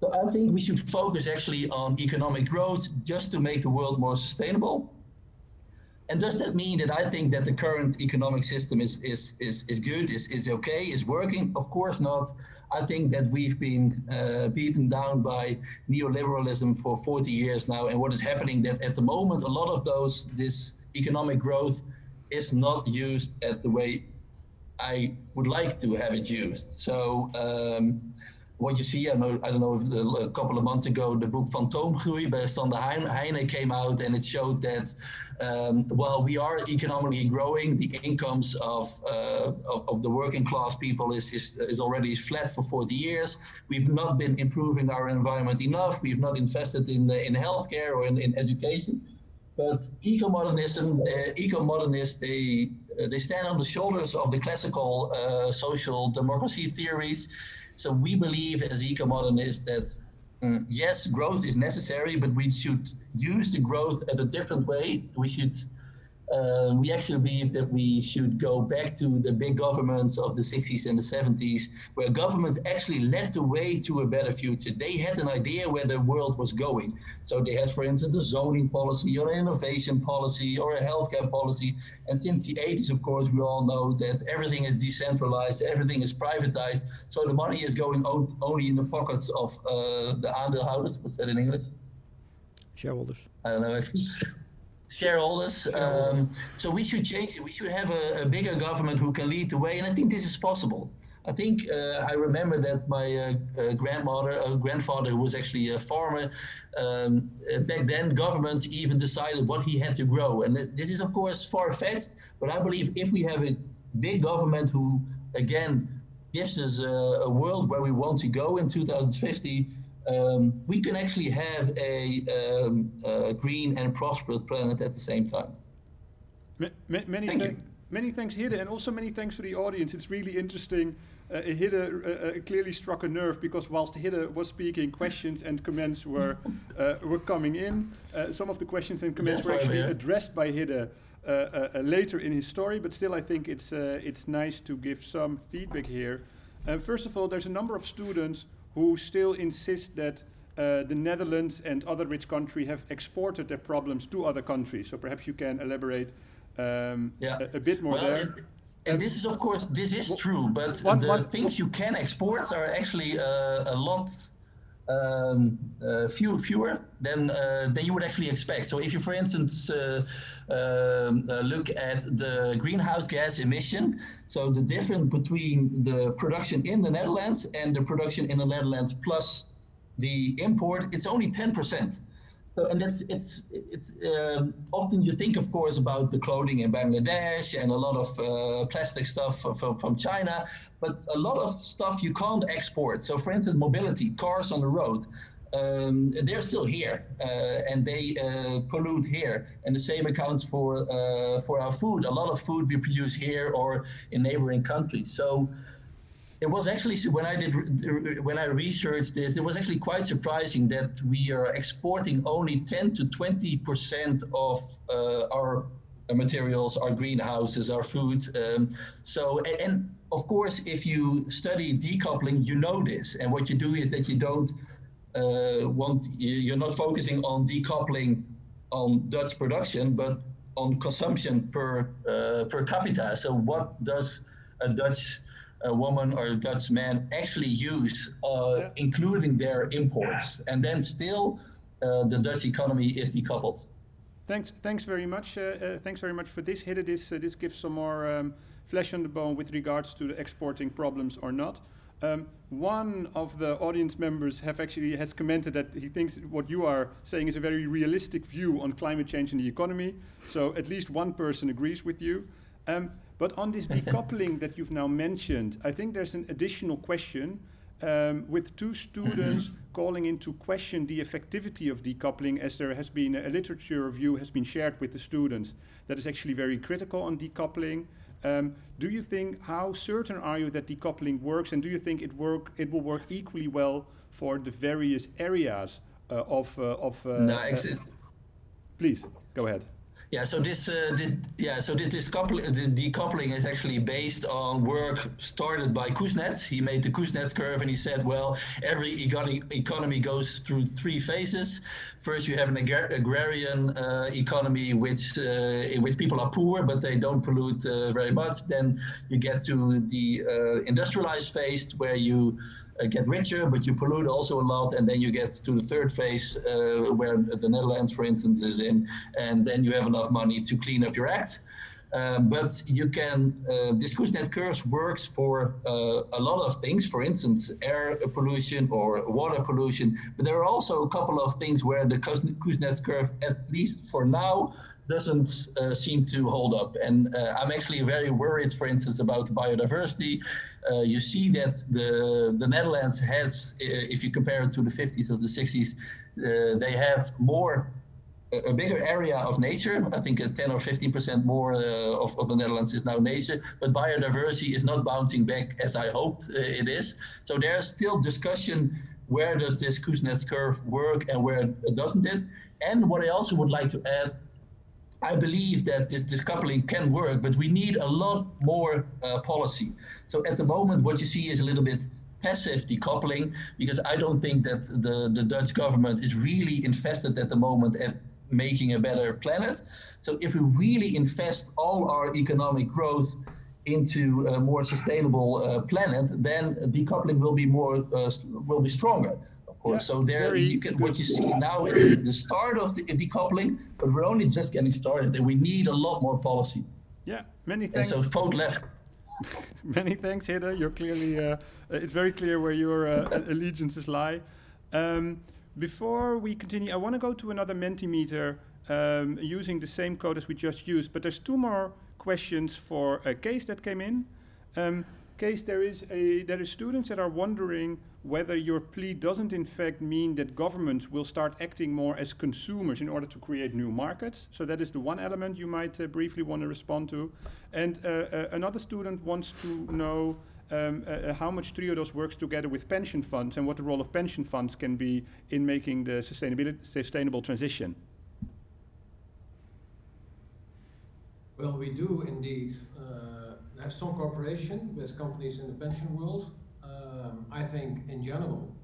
So I think we should focus actually on economic growth just to make the world more sustainable. And does that mean that I think that the current economic system is good, is okay, is working? Of course not. I think that we've been beaten down by neoliberalism for 40 years now. And what is happening that at the moment, a lot of this economic growth is not used at the way I would like to have it used. So what you see, I don't know, a couple of months ago, the book Fantoomgroei by Sander Heine came out, and it showed that while we are economically growing, the incomes of the working class people is already flat for 40 years. We've not been improving our environment enough. We've not invested in healthcare or in education. But eco-modernists, they stand on the shoulders of the classical social democracy theories. So we believe as eco-modernists that yes, growth is necessary, but we should use the growth at a different way. We actually believe that we should go back to the big governments of the 60s and the 70s, where governments actually led the way to a better future. They had an idea where the world was going. So they had, for instance, a zoning policy or an innovation policy or a healthcare policy. And since the 80s, of course, we all know that everything is decentralized, everything is privatized. So the money is going only in the pockets of the aandeelhouders. What's that in English? Shareholders. I don't know. Shareholders. So we should change it. We should have a bigger government who can lead the way, and I think this is possible. I think I remember that my grandfather, who was actually a farmer, back then governments even decided what he had to grow. And this is, of course, far-fetched, but I believe if we have a big government who, again, gives us a world where we want to go in 2050, we can actually have a green and prosperous planet at the same time. Many thanks, Hidde, and also many thanks to the audience. It's really interesting. Hidde clearly struck a nerve, because whilst Hidde was speaking, questions and comments were coming in. Some of the questions and comments were actually addressed by Hidde later in his story, but still I think it's nice to give some feedback here. First of all, there's a number of students who still insist that the Netherlands and other rich countries have exported their problems to other countries. So perhaps you can elaborate a bit more there. And this is, of course, this is true, but the things you can export are actually a lot fewer than you would actually expect. So if you, for instance, look at the greenhouse gas emission, so the difference between the production in the Netherlands and the production in the Netherlands plus the import, it's only 10%. So, and it's often you think, of course, about the clothing in Bangladesh and a lot of plastic stuff from China, but a lot of stuff you can't export. So, for instance, mobility, cars on the road, they're still here and they pollute here. And the same accounts for our food. A lot of food we produce here or in neighboring countries. So it was actually, when I researched this, it was actually quite surprising that we are exporting only 10 to 20% of our materials, our greenhouses, our food. And of course, if you study decoupling, you know this. And what you do is that you don't you're not focusing on decoupling on Dutch production, but on consumption per capita. So what does a Dutch woman or a Dutch man actually use, including their imports? And then still the Dutch economy is decoupled. Thanks very much. Thanks very much for this, Hidde. This gives some more flesh on the bone with regards to the exporting problems or not. One of the audience members has commented that he thinks what you are saying is a very realistic view on climate change and the economy. So at least one person agrees with you. But on this decoupling that you've now mentioned, I think there's an additional question with two students calling into question the effectivity of decoupling, as there has been a literature review has been shared with the students that is actually very critical on decoupling. Do you think, how certain are you that decoupling works, and do you think it will work equally well for the various areas please go ahead. Yeah, so this decoupling is actually based on work started by Kuznets. He made the Kuznets curve, and he said, well, every economy goes through three phases. First, you have an agrarian economy, in which people are poor, but they don't pollute very much. Then you get to the industrialized phase, where you get richer, but you pollute also a lot, and then you get to the third phase where the Netherlands, for instance, is in, and then you have enough money to clean up your act. But you can, this Kuznets curve works for a lot of things, for instance, air pollution or water pollution, but there are also a couple of things where the Kuznets curve, at least for now, doesn't seem to hold up. And I'm actually very worried, for instance, about biodiversity. You see that the Netherlands has, if you compare it to the 50s or the 60s, they have a bigger area of nature. I think 10 or 15% more of the Netherlands is now nature, but biodiversity is not bouncing back as I hoped it is. So there's still discussion, where does this Kuznets curve work and where doesn't it? And what I also would like to add, I believe that this decoupling can work, but we need a lot more policy. So at the moment, what you see is a little bit passive decoupling, because I don't think that the Dutch government is really invested at the moment at making a better planet. So if we really invest all our economic growth into a more sustainable planet, then decoupling will be stronger. Yeah, so there what you see now is the start of the decoupling, but we're only just getting started, and we need a lot more policy. Yeah, many thanks. And so vote left. Many thanks, Hidde. You're clearly, it's very clear where your allegiances lie. Before we continue, I want to go to another Mentimeter using the same code as we just used, but there's two more questions for a case that came in. Case, there is students that are wondering whether your plea doesn't in fact mean that governments will start acting more as consumers in order to create new markets. So that is the one element you might briefly want to respond to. And another student wants to know how much Triodos works together with pension funds and what the role of pension funds can be in making the sustainable transition. Well, we do indeed have some cooperation with companies in the pension world. I think in general,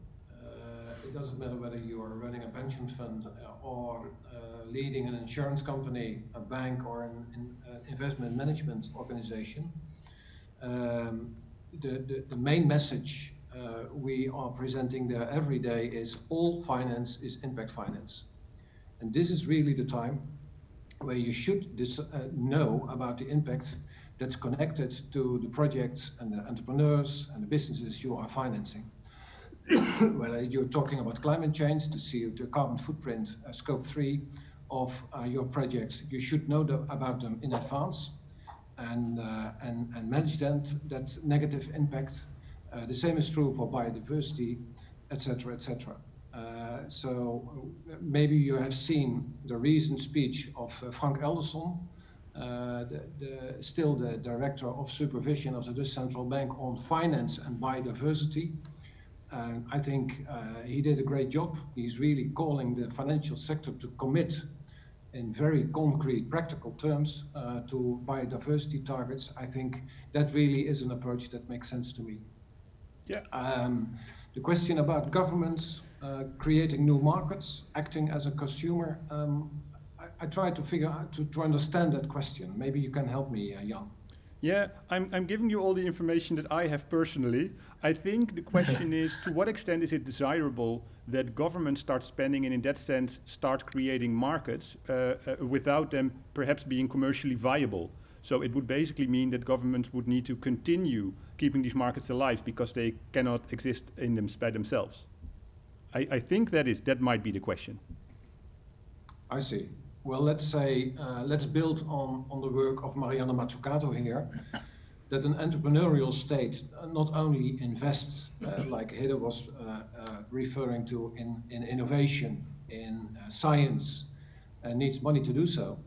it doesn't matter whether you are running a pension fund or leading an insurance company, a bank, or an investment management organization. The main message we are presenting there every day is all finance is impact finance. And this is really the time where you should know about the impact that's connected to the projects and the entrepreneurs and the businesses you are financing. Whether you're talking about climate change, the CO2 carbon footprint, scope 3 of your projects, you should know about them in advance and manage that negative impact. The same is true for biodiversity, etc., etc. So maybe you have seen the recent speech of Frank Elderson, still the director of supervision of the Dutch Central Bank on finance and biodiversity. I think he did a great job. He's really calling the financial sector to commit in very concrete, practical terms to biodiversity targets. I think that really is an approach that makes sense to me. Yeah. The question about governments creating new markets, acting as a consumer, I try to figure out, to understand that question. Maybe you can help me, Jan. Yeah, I'm giving you all the information that I have personally. I think the question is, to what extent is it desirable that governments start spending and in that sense start creating markets without them perhaps being commercially viable? So it would basically mean that governments would need to continue keeping these markets alive because they cannot exist in them by themselves. I think that might be the question. I see. Well, let's say, let's build on the work of Mariana Mazzucato here, that an entrepreneurial state not only invests, like Hidde was referring to, in innovation, in science, and needs money to do so,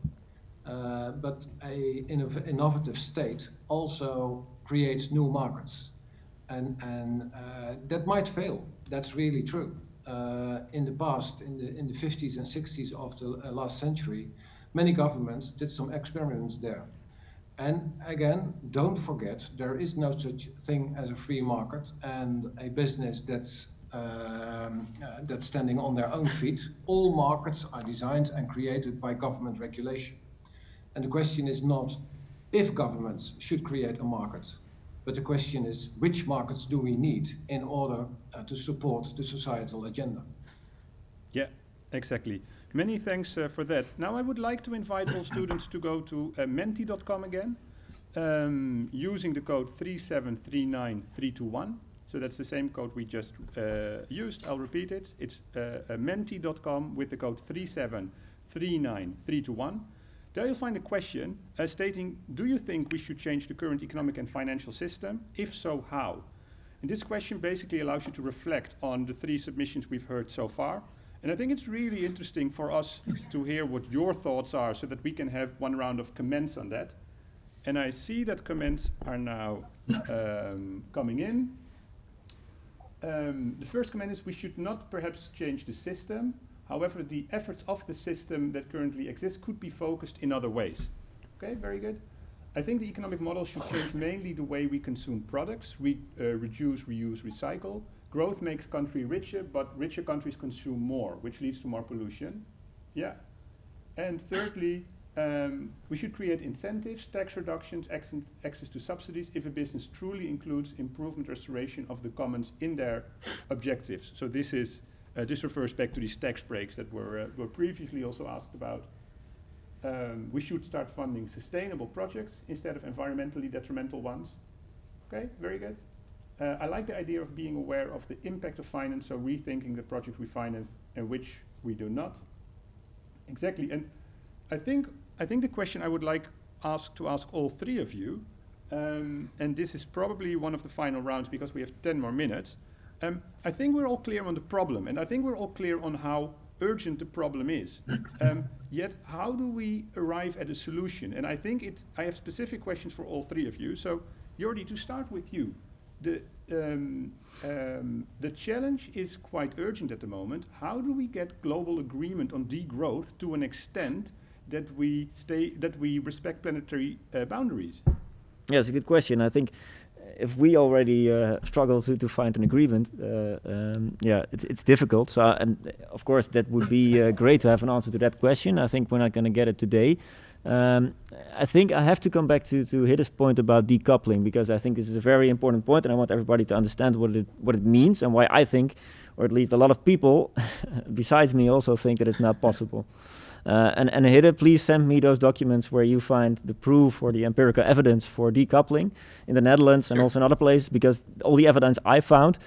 but an innovative state also creates new markets. And that might fail. That's really true. In the past, in the 50s and 60s of the last century, many governments did some experiments there. And again, don't forget, there is no such thing as a free market and a business that's standing on their own feet. All markets are designed and created by government regulation. And the question is not if governments should create a market, but the question is, which markets do we need in order to support the societal agenda? Yeah, exactly. Many thanks for that. Now I would like to invite all students to go to menti.com again, using the code 3739321. So that's the same code we just used. I'll repeat it. It's menti.com with the code 3739321. There you'll find a question stating, do you think we should change the current economic and financial system? If so, how? And this question basically allows you to reflect on the 3 submissions we've heard so far. And I think it's really interesting for us to hear what your thoughts are so that we can have one round of comments on that. And I see that comments are now coming in. The first comment is, we should not perhaps change the system. However, the efforts of the system that currently exists could be focused in other ways. Okay, very good. I think the economic model should change mainly the way we consume products, reduce, reuse, recycle. Growth makes country richer, but richer countries consume more, which leads to more pollution. Yeah. And thirdly, we should create incentives, tax reductions, access to subsidies if a business truly includes improvement, restoration of the commons in their objectives. So this is this refers back to these tax breaks that were previously also asked about. We should start funding sustainable projects instead of environmentally detrimental ones. Okay, very good. I like the idea of being aware of the impact of finance, so rethinking the projects we finance and which we do not. Exactly, and I think the question I would like to ask all 3 of you, and this is probably one of the final rounds because we have 10 more minutes. I think we're all clear on the problem, and I think we're all clear on how urgent the problem is. Yet, how do we arrive at a solution? And I think I have specific questions for all 3 of you. So, Jordi, to start with you, the challenge is quite urgent at the moment. How do we get global agreement on degrowth to an extent that we respect planetary boundaries? Yeah, it's a good question. I think if we already struggle to find an agreement, yeah, it's difficult. So, and of course, that would be great to have an answer to that question. I think we're not going to get it today. I think I have to come back to Hidde's point about decoupling, because I think this is a very important point, and I want everybody to understand what it means and why I think, or at least a lot of people besides me also think that it's not possible. And Hidde, please send me those documents where you find the proof or the empirical evidence for decoupling in the Netherlands and also in other places, because all the evidence I found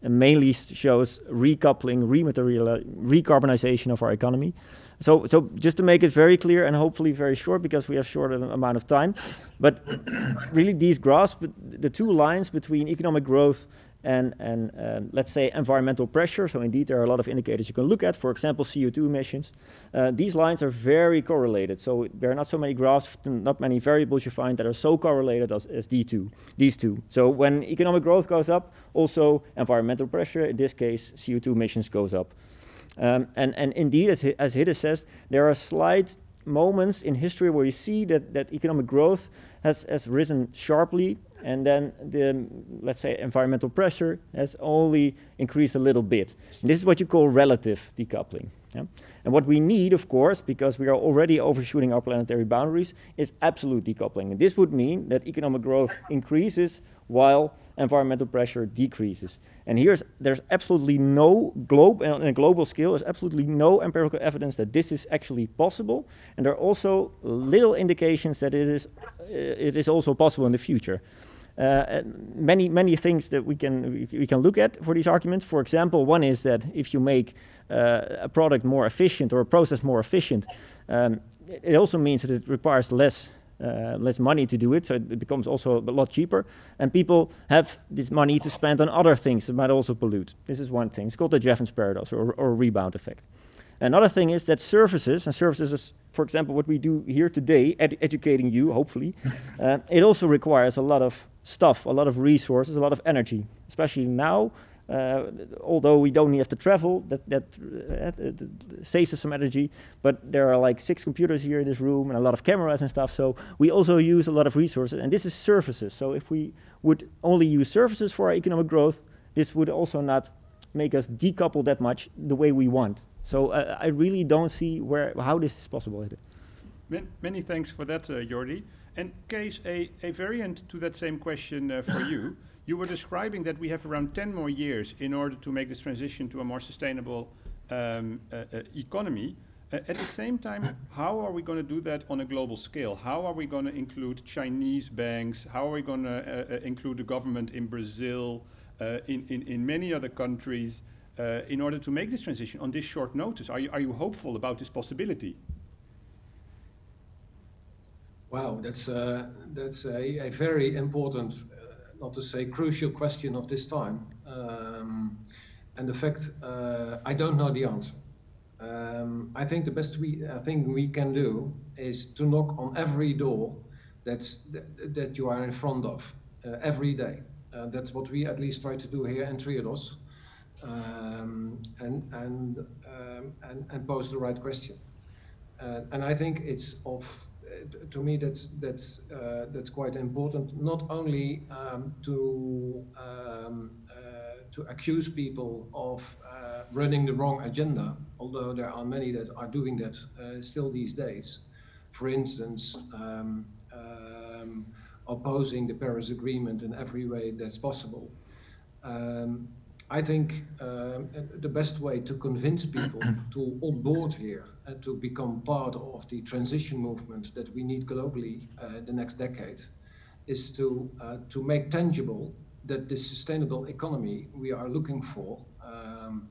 mainly shows recoupling, recarbonization of our economy. So just to make it very clear and hopefully very short, because we have short amount of time, but really these graphs, the 2 lines between economic growth and let's say environmental pressure. So indeed, there are a lot of indicators you can look at. For example, CO2 emissions. These lines are very correlated. So there are not so many graphs, not many variables you find that are so correlated as these two. So when economic growth goes up, also environmental pressure, in this case, CO2 emissions goes up. And indeed, as Hidde says, there are slight moments in history where you see that economic growth has risen sharply, and then the, let's say, environmental pressure has only increased a little bit. And this is what you call relative decoupling. Yeah? And what we need, of course, because we are already overshooting our planetary boundaries, is absolute decoupling. And this would mean that economic growth increases while environmental pressure decreases. And there's absolutely no on a global scale, there's absolutely no empirical evidence that this is actually possible. And there are also little indications that it is also possible in the future. Many things that we can look at for these arguments. For example, one is that if you make a product more efficient or a process more efficient, it also means that it requires less money to do it, so it becomes also a lot cheaper. And people have this money to spend on other things that might also pollute. This is one thing. It's called the Jevons paradox or rebound effect. Another thing is that services is, for example, what we do here today, educating you, hopefully, it also requires a lot of stuff, a lot of resources, a lot of energy, especially now. Although we don't have to travel, that saves us some energy, but there are like 6 computers here in this room and a lot of cameras and stuff, so we also use a lot of resources, and this is services. So if we would only use services for our economic growth, this would also not make us decouple that much the way we want. So I really don't see how this is possible. Many thanks for that, Jordi. And Kees, a variant to that same question for you. You were describing that we have around 10 more years in order to make this transition to a more sustainable economy. At the same time, how are we going to do that on a global scale? How are we going to include Chinese banks? How are we going to include the government in Brazil, in many other countries, in order to make this transition on this short notice? Are you hopeful about this possibility? Wow, that's a very important, not to say crucial question of this time. And the fact, I don't know the answer. I think the best thing we can do is to knock on every door that you are in front of every day. That's what we at least try to do here in Triodos, and pose the right question. And I think it's to me that's quite important. Not only to accuse people of running the wrong agenda, although there are many that are doing that still these days. For instance, opposing the Paris Agreement in every way that's possible. I think the best way to convince people to on board here and to become part of the transition movement that we need globally the next decade is to make tangible that this sustainable economy we are looking for,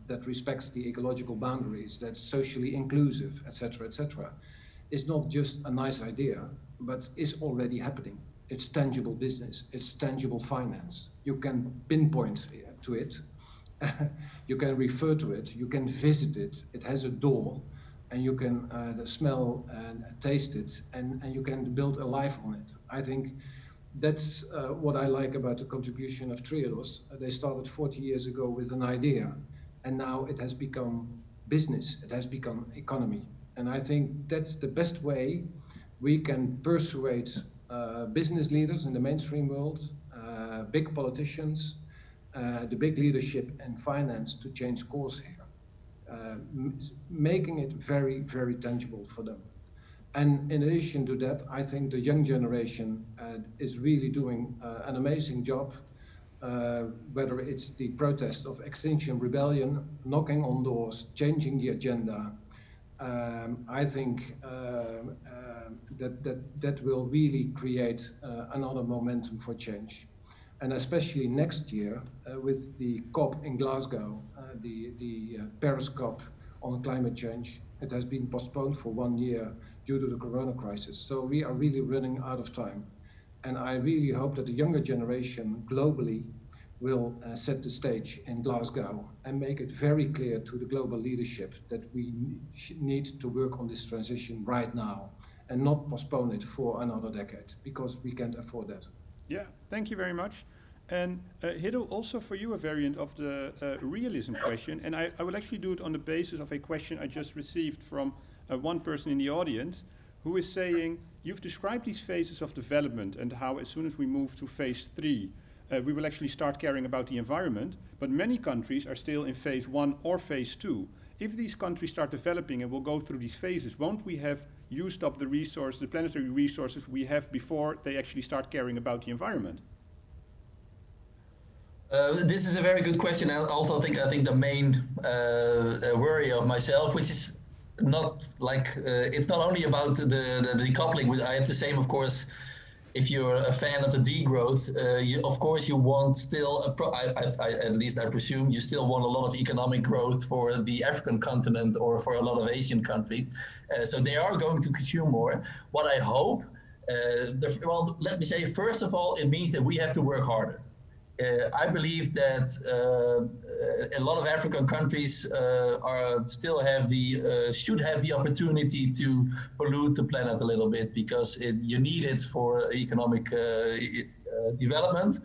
that respects the ecological boundaries, that's socially inclusive, etc., is not just a nice idea, but is already happening. It's tangible business, it's tangible finance. You can pinpoint to it, you can refer to it, you can visit it, it has a door, and you can smell and taste it, and you can build a life on it. I think that's what I like about the contribution of Triodos. They started 40 years ago with an idea, and now it has become business, it has become economy. And I think that's the best way we can persuade business leaders in the mainstream world, big politicians, the big leadership and finance to change course here, making it very, very tangible for them. And in addition to that, I think the young generation is really doing an amazing job, whether it's the protest of Extinction Rebellion, knocking on doors, changing the agenda. I think that will really create another momentum for change. And especially next year with the COP in Glasgow, the Paris COP on climate change. It has been postponed for 1 year due to the corona crisis. So we are really running out of time. And I really hope that the younger generation globally will set the stage in Glasgow and make it very clear to the global leadership that we need to work on this transition right now and not postpone it for another decade, because we can't afford that. Yeah, thank you very much. And Hiddo, also for you a variant of the realism question, and I will actually do it on the basis of a question I just received from one person in the audience who is saying, you've described these phases of development and how as soon as we move to phase 3, we will actually start caring about the environment, but many countries are still in phase 1 or phase 2. if these countries start developing and will go through these phases, won't we have used up the resources, the planetary resources we have before they actually start caring about the environment? This is a very good question. I also think the main worry of myself, which is not like it's not only about the decoupling. I have the same, of course. If you're a fan of the degrowth, of course you want still, at least I presume, you still want a lot of economic growth for the African continent or for a lot of Asian countries. So they are going to consume more. What I hope, well, let me say, first of all, it means that we have to work harder. I believe that a lot of African countries should have the opportunity to pollute the planet a little bit, because you need it for economic development.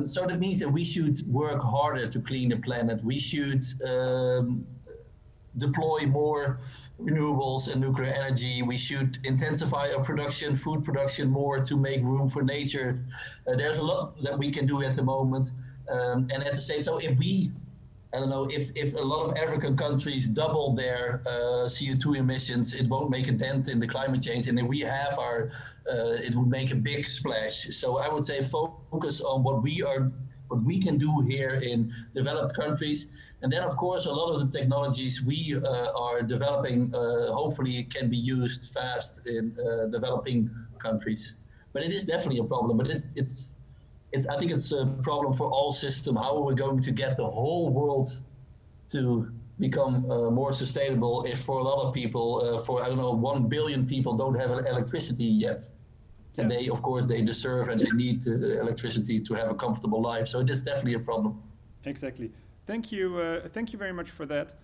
So that means that we should work harder to clean the planet. We should deploy more renewables and nuclear energy. We should intensify our production, food production more to make room for nature. There's a lot that we can do at the moment. And at the same, so if we, I don't know, if a lot of African countries double their CO2 emissions, it won't make a dent in the climate change. And if we have our, it would make a big splash. So I would say focus on what we can do here in developed countries. And then, of course, a lot of the technologies we are developing hopefully can be used fast in developing countries. But it is definitely a problem. But I think it's a problem for all systems. How are we going to get the whole world to become more sustainable if for a lot of people, for, I don't know, 1 billion people don't have electricity yet? And they, of course, they deserve and they need electricity to have a comfortable life. So it is definitely a problem. Exactly. Thank you very much for that.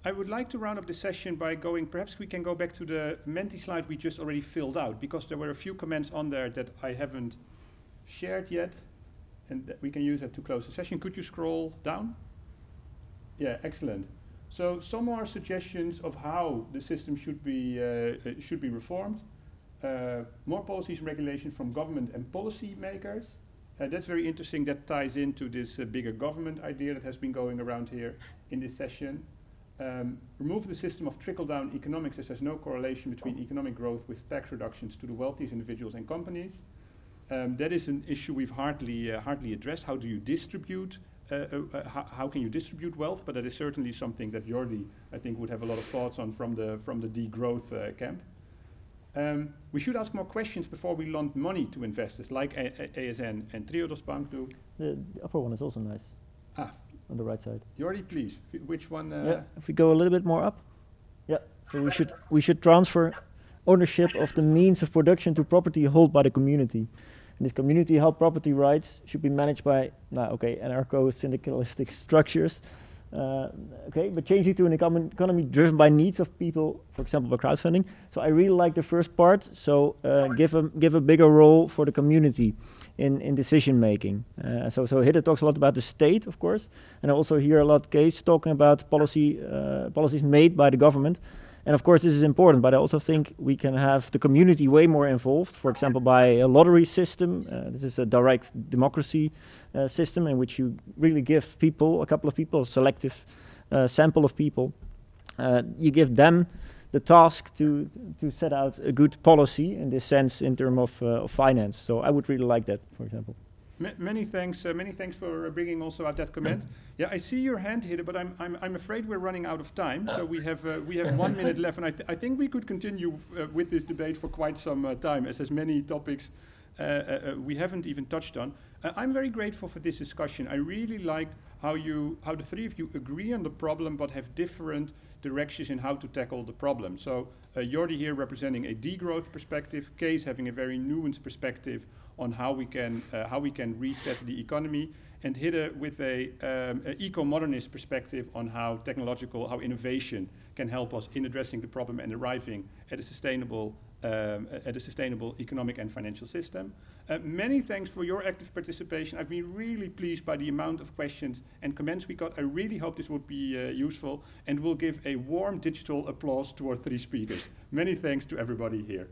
I would like to round up the session by going, perhaps we can go back to the Menti slide we just already filled out, because there were a few comments on there that I haven't shared yet, and that we can use that to close the session. Could you scroll down? Yeah, excellent. So some more suggestions of how the system should be reformed. More policies and regulations from government and policy makers. That's very interesting. That ties into this bigger government idea that has been going around here in this session. Remove the system of trickle-down economics, as there's no correlation between economic growth with tax reductions to the wealthiest individuals and companies. That is an issue we've hardly addressed. How do you distribute? How can you distribute wealth? But that is certainly something that Jordi, I think, would have a lot of thoughts on from the degrowth camp. We should ask more questions before we lend money to investors, like ASN and Triodos Bank do. The upper one is also nice. Ah, on the right side. Jordi, please. Which one? Yeah, if we go a little bit more up. Yeah. So we should transfer ownership of the means of production to property held by the community. And this community-held property rights should be managed by, anarcho-syndicalistic structures. But changing to an economy driven by needs of people, for example, by crowdfunding. So I really like the first part. So give a bigger role for the community in decision making. So Hidde talks a lot about the state, of course, and I also hear a lot Kees talking about policies made by the government. And of course, this is important, but I also think we can have the community way more involved, for example, by a lottery system. This is a direct democracy system in which you really give people, a couple of people, a selective sample of people. You give them the task to set out a good policy in this sense in terms of finance. So I would really like that, for example. Many thanks for bringing also out that comment. Yeah, I see your hand, Hidde, but I'm afraid we're running out of time. So we have 1 minute left, and I think we could continue with this debate for quite some time, as there's many topics we haven't even touched on. I'm very grateful for this discussion. I really liked how the three of you agree on the problem, but have different directions in how to tackle the problem. So Jordi here representing a degrowth perspective, Kees having a very nuanced perspective on how we can reset the economy, and Hidde with a eco-modernist perspective on how innovation can help us in addressing the problem and arriving at a sustainable economic and financial system. Many thanks for your active participation. I've been really pleased by the amount of questions and comments we got. I really hope this would be useful, and we'll give a warm digital applause to our three speakers. Many thanks to everybody here.